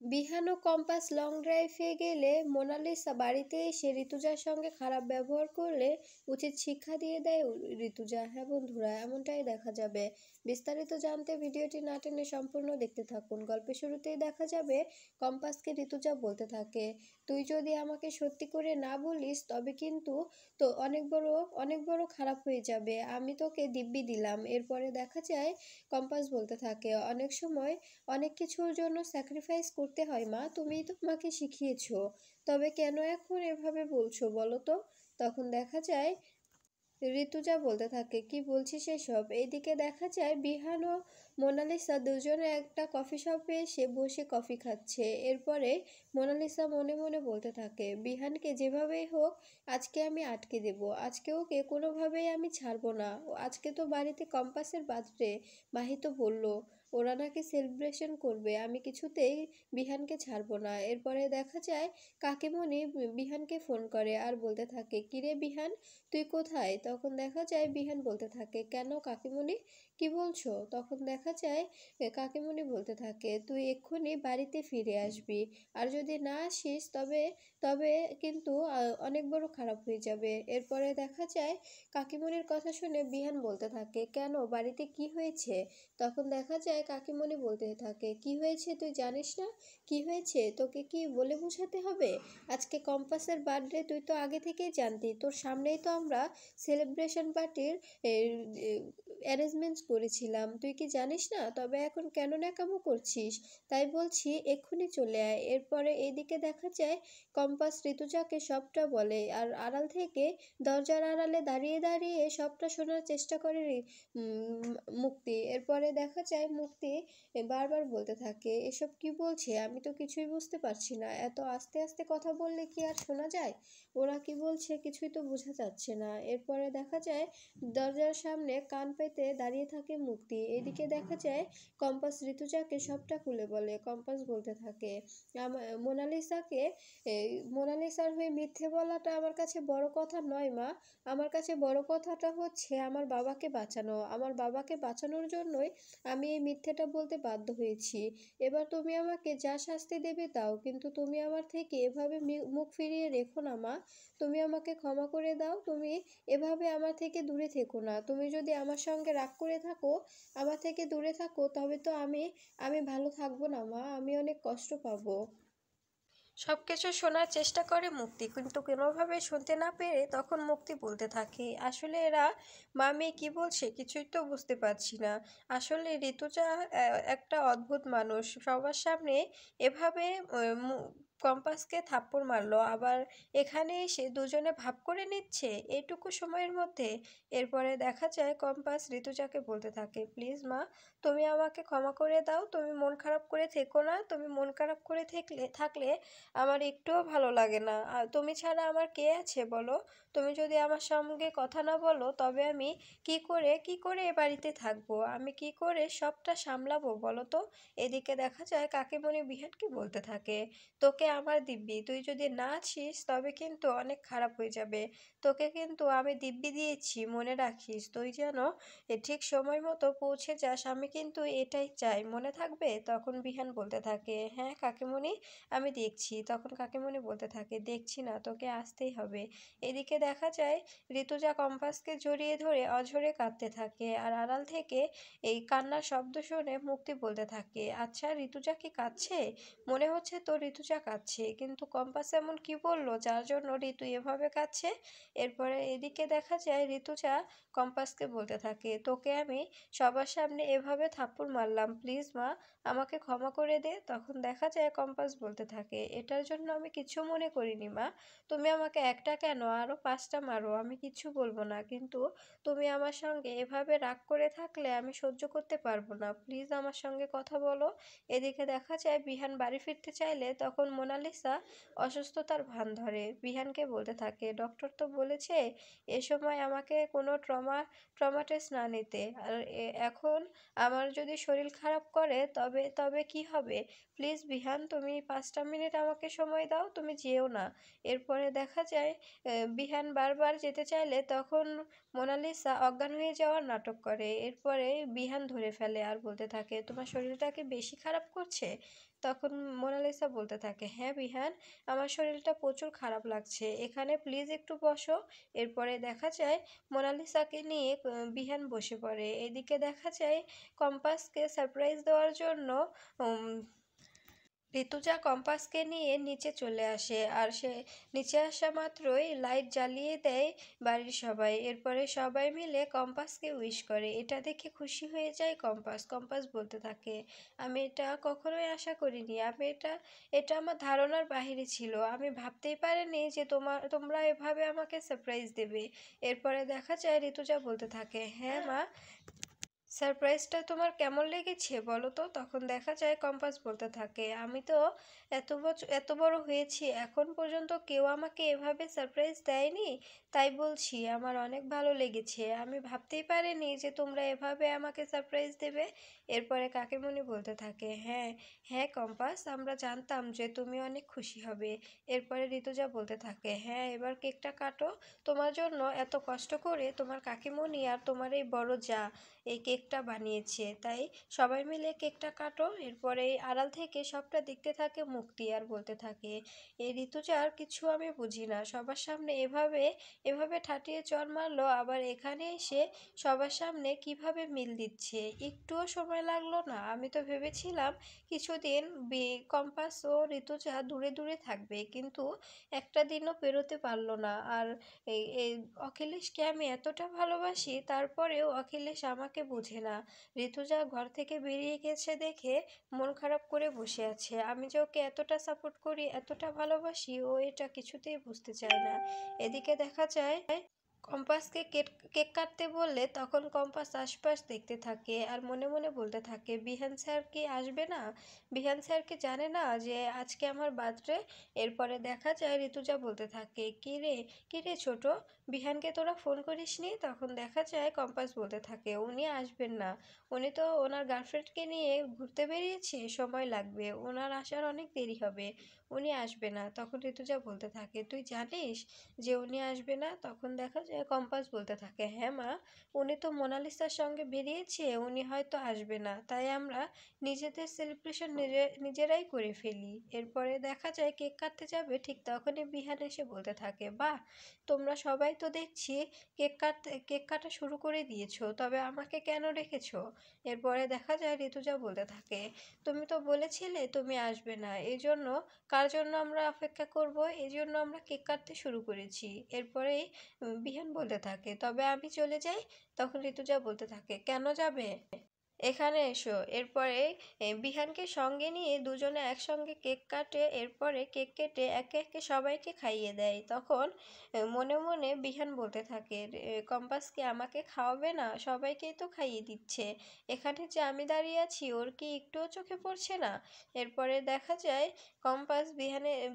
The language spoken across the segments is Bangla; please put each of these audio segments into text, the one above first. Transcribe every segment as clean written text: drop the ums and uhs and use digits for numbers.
বিহান ও কম্পাস লং ড্রাইভে গেলে মোনালিসা বাড়িতে এসে ঋতুজার সঙ্গে খারাপ ব্যবহার করলে উচিত শিক্ষা দিয়ে দেয় ঋতুজা। হ্যাঁ বন্ধুরা, এমনটাই দেখা যাবে। বিস্তারিত জানতে ভিডিওটি না টেনে সম্পূর্ণ দেখতে থাকুন। গল্পের শুরুতেই দেখা যাবে কম্পাসকে ঋতুজা বলতে থাকে, তুই যদি আমাকে সত্যি করে না বলিস তবে কিন্তু তো অনেক বড় খারাপ হয়ে যাবে। আমি তোকে দিব্যি দিলাম। এরপরে দেখা যায় কম্পাস বলতে থাকে, অনেক সময় অনেক কিছুর জন্য স্যাক্রিফাইস করতে হয় মা, তুমিই তো আমাকে শিখিয়েছো। তবে কেন এখন এভাবে বলছো বলো তো? তখন দেখা যায় ঋতুজা বলতে থাকে, কি বলছিস এসব? এইদিকে দেখা যায় বিহান ও মোনালিসা দুজনে একটা কফি শপে এসে বসে কফি খাচ্ছে। এরপরে মোনালিসা মনে মনে বলতে থাকে, বিহানকে যেভাবেই হোক আজকে আমি আটকে দেব। আজকে ওকে কোনোভাবেই আমি ছাড়বো না। আজকে তো বাড়িতে কম্পাসের বার্থডে, মাহি তো বললো ওরা নাকি সেলিব্রেশন করবে, আমি কিছুতেই বিহানকে ছাড়বো না। এরপরে দেখা যায় কাকিমণি বিহানকে ফোন করে আর বলতে থাকে, কিরে বিহান, তুই কোথায়? তখন দেখা যায় বিহান বলতে থাকে, কেন কাকিমণি, কি বলছো? তখন দেখা যায় কাকিমণি বলতে থাকে, তুই এক্ষুনি বাড়িতে ফিরে আসবি। আর যদি না আসিস তবে তবে কিন্তু অনেক বড় খারাপ হয়ে যাবে। এরপরে দেখা যায় কাকিমণির কথা শুনে বিহান বলতে থাকে, কেন, বাড়িতে কি হয়েছে? তখন দেখা যায় কাকিমণি বলতে থাকে, কি হয়েছে তুই জানিস না? কি হয়েছে তোকে কি বলে বোঝাতে হবে? আজকে কম্পাসের বার্থডে, তুই তো আগে থেকেই জানতি। তোর সামনেই তো আমরা সেলিব্রেশন পার্টির অ্যারেঞ্জমেন্টস করেছিলাম, তুই কি জানিস না? তবে এখন কেন ন্যাকামো করছিস? তাই বলছি এক্ষুনি চলে আয়। এরপরে এইদিকে দেখা যায় কম্পাস ঋতুজাকে সবটা বলে আর আড়াল থেকে দরজার আড়ালে দাঁড়িয়ে দাঁড়িয়ে সবটা শোনার চেষ্টা করে মুক্তি। এরপরে দেখা যায় মুক্তি বারবার বলতে থাকে, এসব কি বলছে? আমি তো কিছুই বুঝতে পারছি না। এত আস্তে আস্তে কথা বললে কি আর শোনা যায়? ওরা কি বলছে কিছুই তো বোঝা যাচ্ছে না। এরপরে দেখা যায় দরজার সামনে কান পেতে দাঁড়িয়ে থাকে মুক্তি। এদিকে দেখা যায় কম্পাস ঋতুজাকে সবটা খুলে বলে। কম্পাস বলতে থাকে, মোনালিসাকে মোনালিসার হয়ে মিথ্যে বলাটা আমার কাছে বড় কথা নয় মা। আমার কাছে বড় কথাটা হচ্ছে আমার বাবাকে বাঁচানো। আমার বাবাকে বাঁচানোর জন্যই আমি এই মিথ্যেটা বলতে বাধ্য হয়েছি। এবার তুমি আমাকে যা শাস্তি দেবে দাও, কিন্তু তুমি আমার থেকে এভাবে মুখ ফিরিয়ে রেখো না মা। তুমি আমাকে ক্ষমা করে দাও। তুমি এভাবে আমার থেকে দূরে থেকো না। তুমি যদি আমার সঙ্গে রাগ করে থাকো, আমার থেকে দূরে থাকো, তবে তো আমি আমি ভালো থাকবো না মা, আমি অনেক কষ্ট পাবো। সবকিছু শোনার চেষ্টা করে মুক্তি, কিন্তু কোনোভাবে শুনতে না পেরে তখন মুক্তি বলতে থাকে, আসলে এরা মা মেয়ে কি বলছে কিছুই তো বুঝতে পারছি না। আসলে ঋতুজা একটা অদ্ভুত মানুষ, সবার সামনে এভাবে কম্পাসকে থাপ্পড় মারলো, আবার এখানে এসে দুজনে ভাব করে নিচ্ছে এইটুকু সময়ের মধ্যে। এরপরে দেখা যায় কম্পাস ঋতুজাকে বলতে থাকে, প্লিজ মা, তুমি আমাকে ক্ষমা করে দাও। তুমি মন খারাপ করে থেকো না। তুমি মন খারাপ করে থাকলে আমার একটুও ভালো লাগে না। আর তুমি ছাড়া আমার কে আছে বলো? তুমি যদি আমার সঙ্গে কথা না বলো তবে আমি কি করে এ বাড়িতে থাকবো? আমি কি করে সবটা সামলাবো বলো তো? এদিকে দেখা যায় কাকিমণি বিহানকে বলতে থাকে, তোকে আমার দিব্যি, তুই যদি না আছিস তবে কিন্তু অনেক খারাপ হয়ে যাবে। তোকে কিন্তু আমি দিব্যি দিয়েছি, মনে রাখিস। তুই যেন ঠিক সময় মতো পৌঁছে যাস, আমি কিন্তু এটাই চাই, মনে থাকবে? তখন বিহান বলতে থাকে, হ্যাঁ কাকিমণি, আমি দেখছি। তখন কাকিমণি বলতে থাকে, দেখছি না, তোকে আসতেই হবে। এদিকে দেখা যায় ঋতুজা কম্পাসকে জড়িয়ে ধরে অঝরে কাঁদতে থাকে আর আড়াল থেকে এই কান্নার শব্দ শুনে মুক্তি বলতে থাকে, আচ্ছা ঋতুজা কি কাঁদছে? মনে হচ্ছে তো ঋতুজা কাঁদছে, কিন্তু কম্পাস এমন কি বললো যার জন্য ঋতু এভাবে কাঁদছে? এরপরে এদিকে দেখা যায় ঋতুজা কম্পাসকে বলতে থাকে, তোকে আমি সবার সামনে এভাবে থাপ্পড় মারলাম, প্লিজ মা, আমাকে ক্ষমা করে দে। তখন দেখা যায় কম্পাস বলতে থাকে, এটার জন্য আমি কিছু মনে করিনি মা। তুমি আমাকে একটা কেন আরও 5টা মারো, আমি কিছু বলবো না, কিন্তু তুমি আমার সঙ্গে এভাবে রাগ করে থাকলে আমি সহ্য করতে পারবো না। প্লিজ আমার সঙ্গে কথা বলো। এদিকে দেখা যায় বিহান বাড়ি ফিরতে চাইলে তখন মোনালিসা অসুস্থতার ভান ধরে। বিহানকে বলতে থাকে, ডক্টর তো বলেছে এ সময় আমাকে কোনো ট্রমা টেস্ট না নিতে। আর এখন আমার যদি শরীর খারাপ করে তবে তবে কি হবে? প্লিজ বিহান, তুমি 5টা মিনিট আমাকে সময় দাও, তুমি যেও না। এরপরে দেখা যায় বিহান বারবার যেতে চাইলে তখন মোনালিসা অজ্ঞান হয়ে যাওয়ার নাটক করে। এরপরে বিহান ধরে ফেলে আর বলতে থাকে, তোমার শরীরটা কি বেশি খারাপ করছে? তখন মোনালিসা বলতে থাকে, হ্যাঁ বিহান, আমার শরীরটা প্রচুর খারাপ লাগছে, এখানে প্লিজ একটু বসো। এরপরে দেখা যায় মোনালিসাকে নিয়ে বিহান বসে পড়ে। এদিকে দেখা যায় কম্পাসকে সারপ্রাইজ দেওয়ার জন্য উম, ঋতুজা কম্পাসকে নিয়ে নিচে চলে আসে, আর সে নিচে আসা মাত্রই লাইট জ্বালিয়ে দেয় বাড়ির সবাই। এরপরে সবাই মিলে কম্পাসকে উইশ করে। এটা দেখে খুশি হয়ে যায় কম্পাস। কম্পাস বলতে থাকে, আমি এটা কখনোই আশা করিনি, এটা আমার ধারণার বাহিরে ছিল, আমি ভাবতেই পারিনি যে তোমরা এভাবে আমাকে সারপ্রাইজ দেবে। এরপরে দেখা যায় ঋতুজা বলতে থাকে, হ্যাঁ মা, সারপ্রাইজটা তোমার কেমন লেগেছে বলো তো। তখন দেখা যায় কম্পাস বলতে থাকে, আমি তো এত বড় হয়েছি, এখন পর্যন্ত কেউ আমাকে এভাবে সারপ্রাইজ দেয়নি, তাই বলছি আমার অনেক ভালো লেগেছে, আমি ভাবতেই পারিনি যে তোমরা এভাবে আমাকে সারপ্রাইজ দেবে। এরপরে কাকিমণি বলতে থাকে, হ্যাঁ হ্যাঁ কম্পাস, আমরা জানতাম যে তুমি অনেক খুশি হবে। এরপরে ঋতুজা বলতে থাকে, হ্যাঁ এবার কেকটা কাটো, তোমার জন্য এত কষ্ট করে তোমার কাকিমণি আর তোমার এই বড় যা এই কেকটা বানিয়েছে, তাই সবাই মিলে কেকটা কাটো। এরপরে আড়াল থেকে সবটা দেখতে থাকে মুক্তি, আর বলতে থাকে, এই ঋতুজার কিছু আমি বুঝি না, সবার সামনে এভাবে এভাবে ঠাটিয়ে চড় মারলো, আবার এখানে এসে সবার সামনে কিভাবে মিল দিচ্ছে, একটুও সময় লাগলো না। আমি তো ভেবেছিলাম কিছুদিন কম্পাস ও ঋতুজা দূরে দূরে থাকবে, কিন্তু একটা দিনও পেরোতে পারলো না। আর এই অখিলেশকে আমি এতটা ভালোবাসি, তারপরেও অখিলেশ আমাকে বোঝে না। ঋতুজা ঘর থেকে বেরিয়ে গেছে দেখে মন খারাপ করে বসে আছে, আমি যে ওকে এতটা সাপোর্ট করি, এতটা ভালোবাসি, ও এটা কিছুতেই বুঝতে চায় না। এদিকে দেখা যায় কম্পাসকে কেক কাটতে বললে তখন কম্পাস আশপাশ দেখতে থাকে আর মনে মনে বলতে থাকে, বিহান স্যার কি আসবে না? বিহান স্যার কি জানে না যে আজকে আমার বার্থডে? এরপরে দেখা যায় ঋতুজা বলতে থাকে, কি রে ছোট, বিহানকে তোরা ফোন করিসনি? তখন দেখা যায় কম্পাস বলতে থাকে, উনি আসবেন না, উনি তো ওনার গার্লফ্রেন্ডকে নিয়ে ঘুরতে বেরিয়েছে, সময় লাগবে, ওনার আসার অনেক দেরি হবে, উনি আসবে না। তখন ঋতুজা বলতে থাকে, তুই জানিস যে উনি আসবে না? তখন দেখা যায় কম্পাস বলতে থাকে, হ্যাঁ মা, উনি তো মোনালিসার সঙ্গে বেরিয়েছে, উনি হয়তো আসবে না, তাই আমরা নিজেদের সেলিব্রেশন নিজেরাই করে ফেলি। এরপরে দেখা যায় কেক কাটতে যাবে, ঠিক তখনই বিহান এসে বলতে থাকে, বাহ, তোমরা সবাই তো দেখছি কেক কাটা শুরু করে দিয়েছো, তবে আমাকে কেন রেখেছো? এরপরে দেখা যায় ঋতুজা বলতে থাকে, তুমি তো বলেছিলে তুমি আসবে না, এই জন্য কার জন্য আমরা অপেক্ষা করব, এই জন্য আমরা কেক কাটতে শুরু করেছি। এরপরেই বিহান বলতে থাকে, তবে আমি চলে যাই। তখন ঋতুজা বলতে থাকে, কেন যাবে? এখানে এসো। এরপরে বিহানকে সঙ্গে নিয়ে দুজনে একসঙ্গে কেক কাটে। এরপরে কেক কেটে একে একে সবাইকে খাইয়ে দেয়। তখন মনে মনে বিহান বলতে থাকে, কম্পাস কি আমাকে খাওয়াবে না? সবাইকেই তো খাইয়ে দিচ্ছে, এখানে যে আমি দাঁড়িয়ে আছি ওর কি একটুও চোখে পড়ছে না? এরপরে দেখা যায় কম্পাস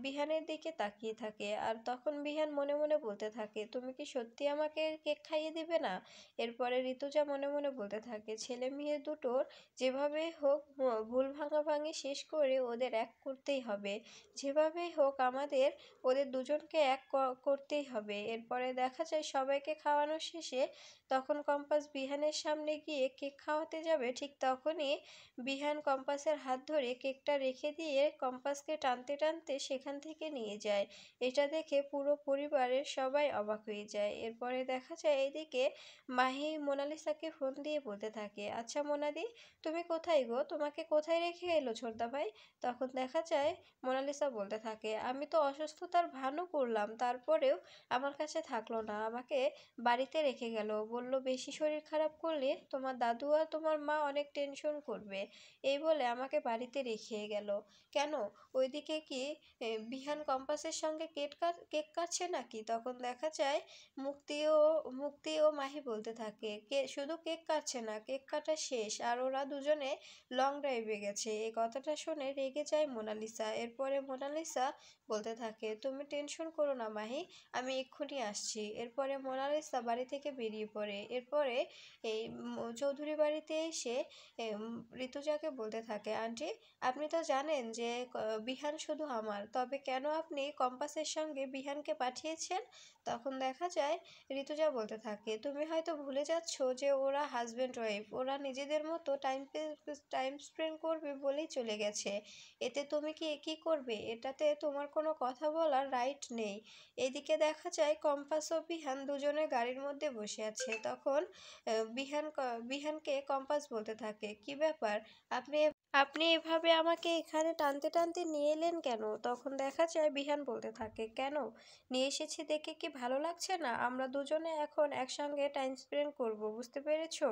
বিহানের দিকে তাকিয়ে থাকে, আর তখন বিহান মনে মনে বলতে থাকে, তুমি কি সত্যি আমাকে কেক খাইয়ে দিবে না? এরপরে ঋতুজা মনে মনে বলতে থাকে, ছেলে মেয়ে দুটোর যেভাবে হোক ভুল ভাঙাভাঙি শেষ করে ওদের এক করতেই হবে, যেভাবেই হোক আমাদের ওদের দুজনকে এক করতেই হবে। এরপরে দেখা যায় সবাইকে খাওয়ানো শেষে তখন কম্পাস বিহানের সামনে গিয়ে কেক খাওয়াতে যাবে, ঠিক তখনই বিহান কম্পাসের হাত ধরে কেকটা রেখে দিয়ে কম্পাসকে টানতে টানতে সেখান থেকে নিয়ে যায়। এটা দেখে পুরো পরিবারের সবাই অবাক হয়ে যায়। এরপরে দেখা যায় এদিকে মাহি মোনালিসাকে ফোন দিয়ে বলতে থাকে, আচ্ছা মোনাদি, তুমি কোথায় গো, তোমাকে কোথায় রেখে এলো ছোটদা ভাই? তখন দেখা যায় মোনালিসা বলতে থাকে, আমি তো অসুস্থতার ভানও করলাম, তারপরেও আমার কাছে থাকলো না, আমাকে বাড়িতে রেখে গেল, বলল বেশি শরীর খারাপ করলে তোমার দাদু আর তোমার মা অনেক টেনশন করবে, এই বলে আমাকে বাড়িতে রেখে গেল। কেন, ওইদিকে কি বিহান কম্পাসের সঙ্গে কেক কাটছে নাকি? তখন দেখা যায় মুক্তি ও মাহি বলতে থাকে, শুধু কেক কাটছে না, কেক কাটা শেষ আর ওরা দুজনে লং ড্রাইভে গেছে। এই কথাটা শুনে রেগে যায় মোনালিসা। এরপরে মোনালিসা বলতে থাকে, তুমি টেনশন করো না মাহি, আমি এক্ষুনি আসছি। এরপরে মোনালিসা বাড়ি থেকে বেরিয়ে পড়ে। এরপরে এই চৌধুরী বাড়িতে এসে ঋতুজাকে বলতে থাকে, আন্টি, আপনি তো জানেন যে বিহান শুধু আমার, তবে কেন আপনি কম্পাসের সঙ্গে বিহানকে পাঠিয়েছেন? তখন দেখা যায় ঋতুজা বলতে থাকে, তুমি হয়তো ভুলে যাচ্ছ যে ওরা হাজব্যান্ড ওয়াইফ, ওরা নিজেদের নিজের মতো টাইম স্পেন্ড করবে বলেই চলে গেছে। এতে তুমি কি করবে? এটাতে তোমার কোনো কথা বলার রাইট নেই। এদিকে দেখা যায় কম্পাস ও বিহান দুজনে গাড়ির মধ্যে বসে আছে। তখন বিহানকে কম্পাস বলতে থাকে, কি ব্যাপার, আপনি আপনি এভাবে আমাকে এখানে টানতে টানতে নিয়ে এলেন কেন? তখন দেখা যায় বিহান বলতে থাকে, কেন নিয়ে এসেছি দেখে কি ভালো লাগছে না? আমরা দুজনে এখন একসঙ্গে টাইম স্পেন্ড করব, বুঝতে পেরেছো?